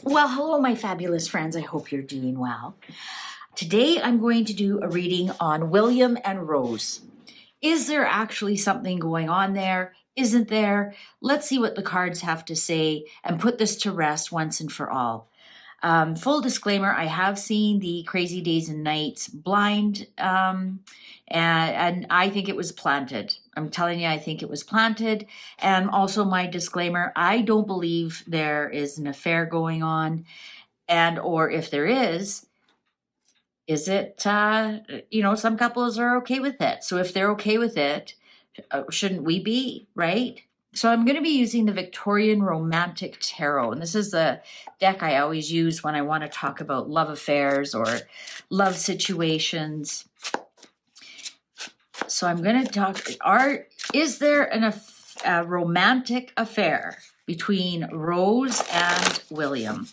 Well, hello, my fabulous friends. I hope you're doing well. Today, I'm going to do a reading on William and Rose. Is there actually something going on there? Isn't there? Let's see what the cards have to say and put this to rest once and for all. Full disclaimer, I have seen the Crazy Days and Nights blind, and I think it was planted. I'm telling you, I think it was planted. And also my disclaimer, I don't believe there is an affair going on, and or if there is it, some couples are okay with it. So if they're okay with it, shouldn't we be, right? So I'm going to be using the Victorian Romantic Tarot. And this is the deck I always use when I want to talk about love affairs or love situations. So I'm going to talk, is there a romantic affair between Rose and William?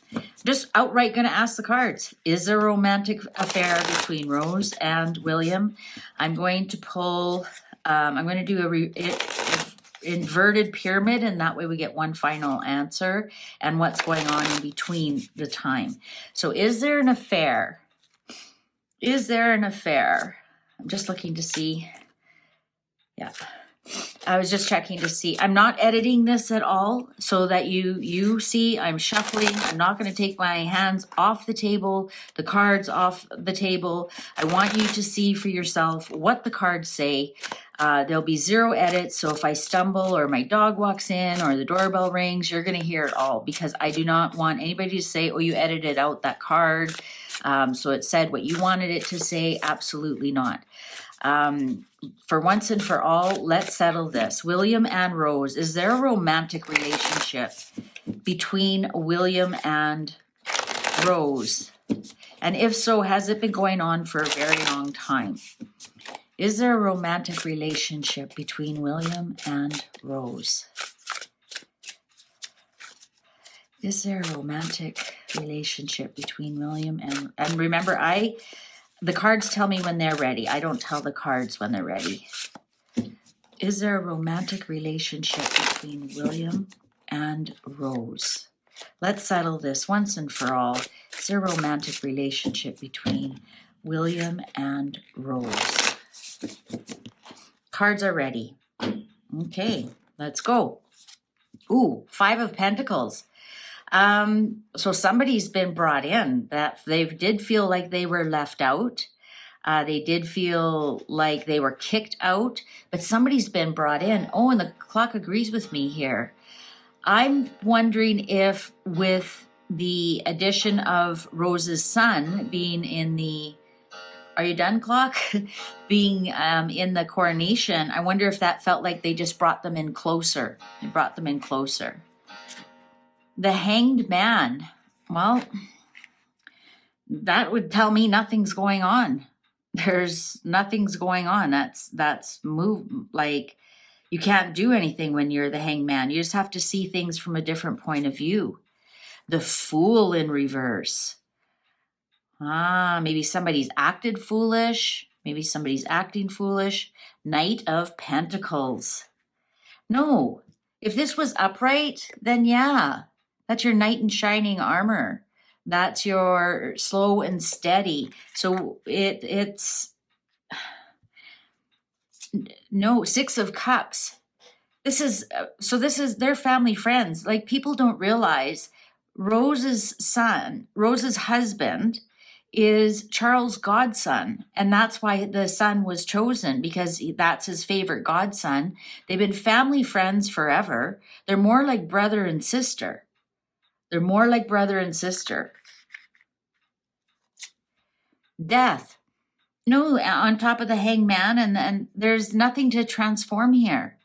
Just outright going to ask the cards. Is there a romantic affair between Rose and William? I'm going to pull, I'm going to do a inverted pyramid, and that way we get one final answer and what's going on in between the time. So is there an affair? Is there an affair? I'm just looking to see. Yeah. I was just checking to see. I'm not editing this at all so that you see I'm shuffling. I'm not going to take my hands off the table, the cards off the table. I want you to see for yourself what the cards say. There'll be zero edits. So if I stumble or my dog walks in or the doorbell rings, you're going to hear it all, because I do not want anybody to say, oh, you edited out that card. So it said what you wanted it to say. Absolutely not. For once and for all, let's settle this. William and Rose, is there a romantic relationship between William and Rose? And if so, has it been going on for a very long time? Is there a romantic relationship between William and Rose? Is there a romantic relationship between William and remember, the cards tell me when they're ready. I don't tell the cards when they're ready. Is there a romantic relationship between William and Rose? Let's settle this once and for all. Is there a romantic relationship between William and Rose? Cards are ready. Okay, let's go. Ooh, 5 of Pentacles. So somebody's been brought in that they did feel like they were left out. They did feel like they were kicked out, but somebody's been brought in. Oh, and the clock agrees with me here. I'm wondering if with the addition of Rose's son being in the, are you done, clock? being in the coronation, I wonder if that felt like they just brought them in closer. They brought them in closer. The Hanged Man, well, that would tell me nothing's going on. Nothing's going on. That's move, like you can't do anything when you're the Hanged Man. You just have to see things from a different point of view. The Fool in reverse. Maybe somebody's acted foolish. Maybe somebody's acting foolish. Knight of Pentacles. No, if this was upright, then yeah. That's your knight in shining armor. That's your slow and steady. So it's no 6 of Cups. This is their family friends. Like, people don't realize Rose's husband is Charles' godson, and that's why the son was chosen, because that's his favorite godson. They've been family friends forever. They're more like brother and sister. They're more like brother and sister. Death. No, on top of the Hanged Man, and there's nothing to transform here.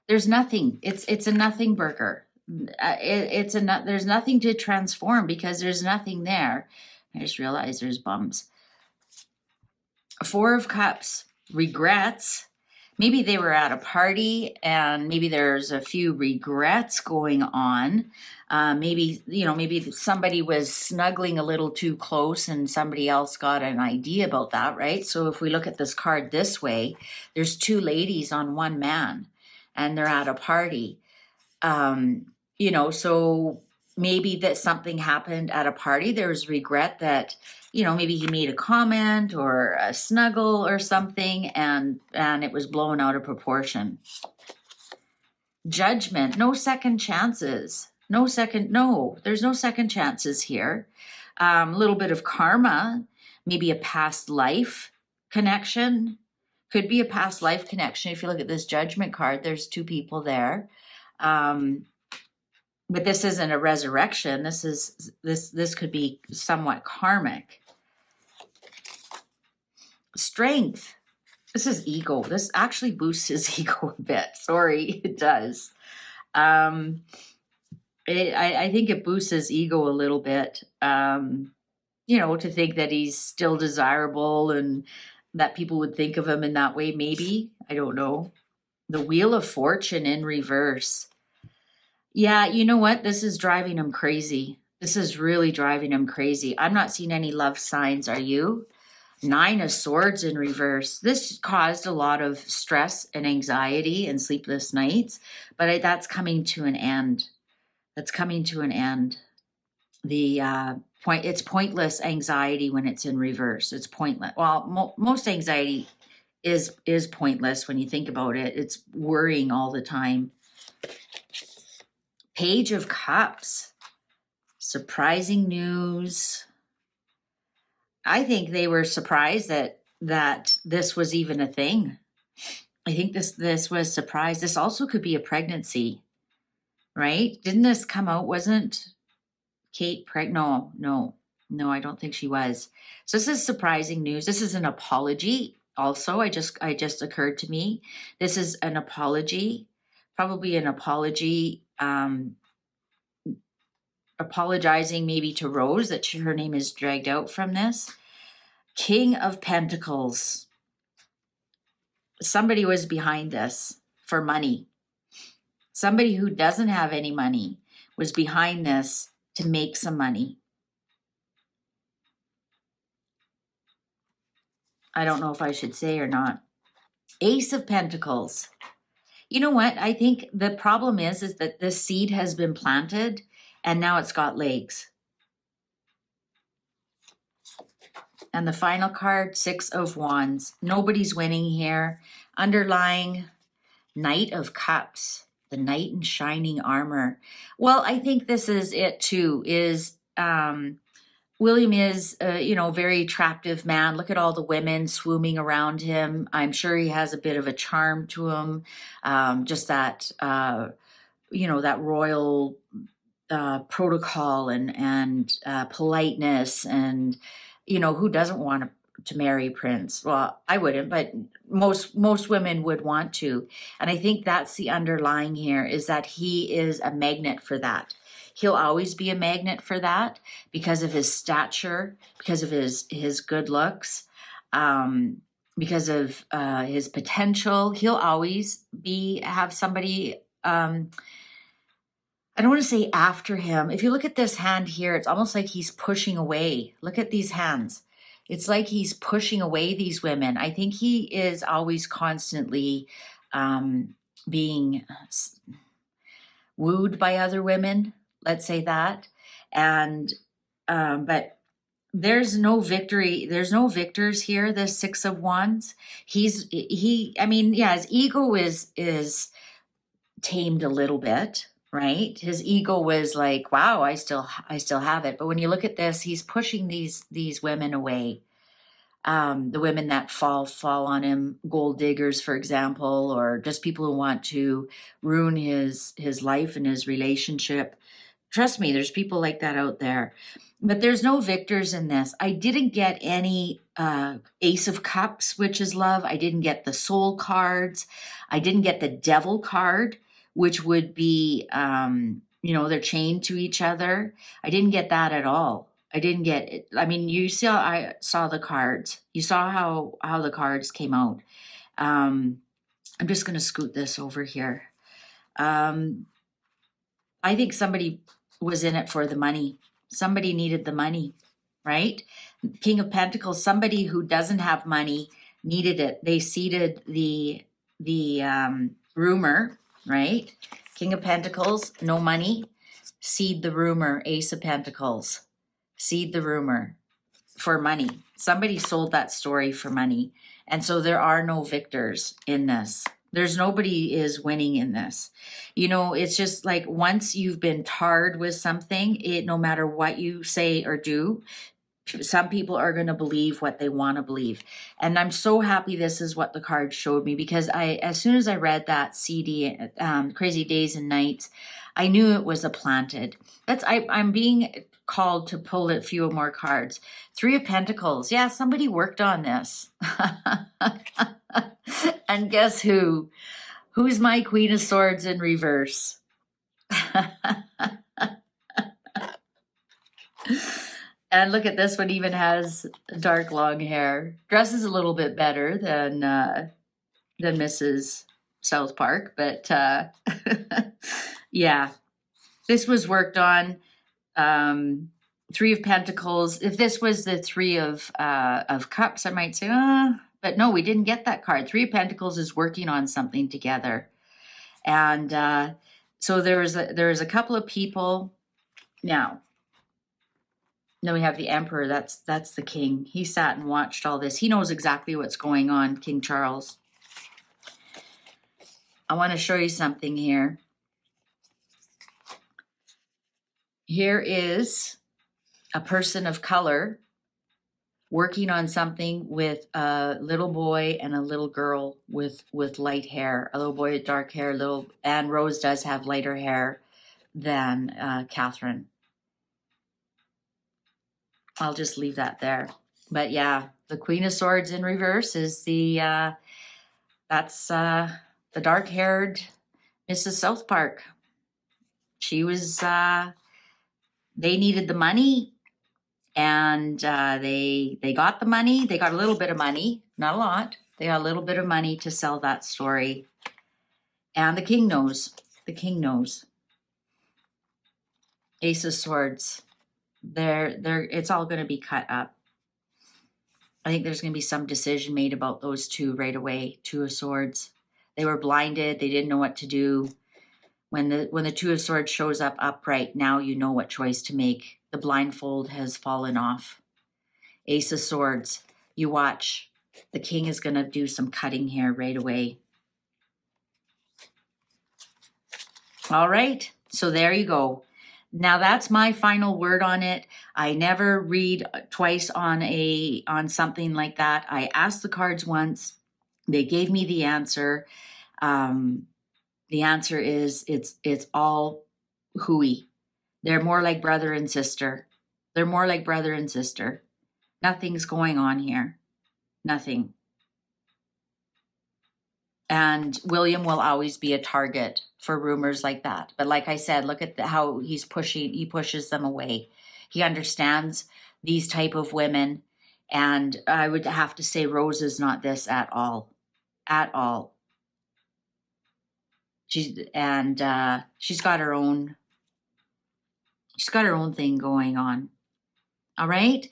There's nothing. It's a nothing burger. There's nothing to transform because there's nothing there. I just realized there's bumps. 4 of Cups. Regrets. Maybe they were at a party and maybe there's a few regrets going on. Maybe somebody was snuggling a little too close and somebody else got an idea about that, right? So if we look at this card this way, there's 2 ladies on 1 man and they're at a party. So maybe that something happened at a party. There was regret that, you know, maybe he made a comment or a snuggle or something, and it was blown out of proportion. Judgment, no second chances. There's no second chances here. A little bit of karma, maybe a past life connection. Could be a past life connection. If you look at this Judgment card, there's two people there. But this isn't a resurrection. This could be somewhat karmic. Strength. This is ego. This actually boosts his ego a bit. Sorry, it does. I think it boosts his ego a little bit. You know, to think that he's still desirable and that people would think of him in that way, maybe. I don't know. The Wheel of Fortune in reverse. Yeah, you know what? This is driving him crazy. This is really driving him crazy. I'm not seeing any love signs. Are you? 9 of Swords in reverse. This caused a lot of stress and anxiety and sleepless nights, but that's coming to an end. That's coming to an end. It's pointless anxiety when it's in reverse. It's pointless. Well, most anxiety is pointless when you think about it. It's worrying all the time. Page of Cups. Surprising news. I think they were surprised that this was even a thing. I think this was surprised. This also could be a pregnancy, right? Didn't this come out? Wasn't Kate pregnant? No, I don't think she was. So this is surprising news. This is an apology. Also, I just occurred to me. This is an apology, probably an apology. Apologizing maybe to Rose that her name is dragged out from this. King of Pentacles. Somebody was behind this for money. Somebody who doesn't have any money was behind this to make some money. I don't know if I should say or not. Ace of Pentacles. You know what? I think the problem is that this seed has been planted and now it's got legs. And the final card, 6 of Wands. Nobody's winning here. Underlying, Knight of Cups. The knight in shining armor. Well, I think this is it too, is William is, a very attractive man. Look at all the women swarming around him. I'm sure he has a bit of a charm to him. Just that, that royal protocol and politeness, and who doesn't want to marry a prince? Well, I wouldn't, but most women would want to. And I think that's the underlying here, is that he is a magnet for that. He'll always be a magnet for that because of his stature, because of his good looks, because of his potential. He'll always have somebody, I don't want to say after him. If you look at this hand here, it's almost like he's pushing away. Look at these hands. It's like he's pushing away these women. I think he is always constantly being wooed by other women. Let's say that. And but there's no victory. There's no victors here. The 6 of Wands. His ego is tamed a little bit. Right? His ego was like, wow, I still have it. But when you look at this, he's pushing these women away. The women that fall on him, gold diggers, for example, or just people who want to ruin his life and his relationship. Trust me, there's people like that out there. But there's no victors in this. I didn't get any Ace of Cups, which is love. I didn't get the Soul cards. I didn't get the Devil card, which would be, they're chained to each other. I didn't get that at all. I didn't get it. I mean, I saw the cards. You saw how the cards came out. I'm just going to scoot this over here. I think somebody was in it for the money. Somebody needed the money, right? King of Pentacles, somebody who doesn't have money needed it. They seeded the rumor, right? King of Pentacles, no money. Seed the rumor, Ace of Pentacles. Seed the rumor for money. Somebody sold that story for money. And so there are no victors in this. There's nobody is winning in this. You know, it's just like once you've been tarred with something, no matter what you say or do, some people are going to believe what they want to believe. And I'm so happy this is what the card showed me, because as soon as I read that CD, Crazy Days and Nights, I knew it was a planted. I'm being called to pull a few more cards. Three of Pentacles. Yeah, somebody worked on this. And guess who? Who's my Queen of Swords in reverse? And look at this one, even has dark long hair. Dresses a little bit better than Mrs. South Park, but yeah, this was worked on. Three of Pentacles. If this was the Three of Cups, I might say, but no, we didn't get that card. Three of Pentacles is working on something together, and so there's a couple of people now. Then we have the Emperor. That's the king. He sat and watched all this. He knows exactly what's going on, King Charles. I want to show you something here. Here is a person of color working on something with a little boy and a little girl with light hair. A little boy with dark hair, and Rose does have lighter hair than Catherine. I'll just leave that there. But yeah, the Queen of Swords in reverse is that's the dark-haired Mrs. South Park. She was, they needed the money, and they got the money. They got a little bit of money, not a lot. They got a little bit of money to sell that story. And the king knows. The king knows. Ace of Swords. It's all going to be cut up. I think there's going to be some decision made about those two right away. Two of Swords. They were blinded. They didn't know what to do. When the Two of Swords shows up upright, now you know what choice to make. The blindfold has fallen off. Ace of Swords. You watch. The king is going to do some cutting here right away. All right. So there you go. Now that's my final word on it. I never read twice on something like that. I asked the cards once. They gave me the answer. The answer is it's all hooey. They're more like brother and sister. They're more like brother and sister. Nothing's going on here. Nothing. And William will always be a target for rumors like that. But like I said, look at how he pushes them away. He understands these type of women. And I would have to say Rose is not this at all. At all. She's got her own thing going on. All right.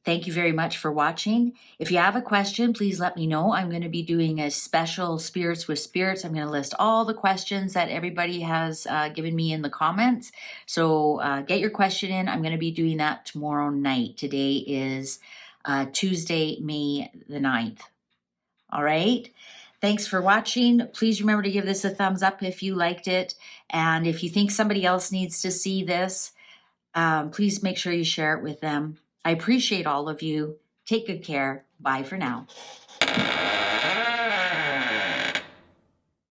Thank you very much for watching. If you have a question, please let me know. I'm going to be doing a special Spirits with Spirits. I'm going to list all the questions that everybody has given me in the comments. So get your question in. I'm going to be doing that tomorrow night. Today is Tuesday, May the 9th. All right. Thanks for watching. Please remember to give this a thumbs up if you liked it. And if you think somebody else needs to see this, please make sure you share it with them. I appreciate all of you. Take good care. Bye for now.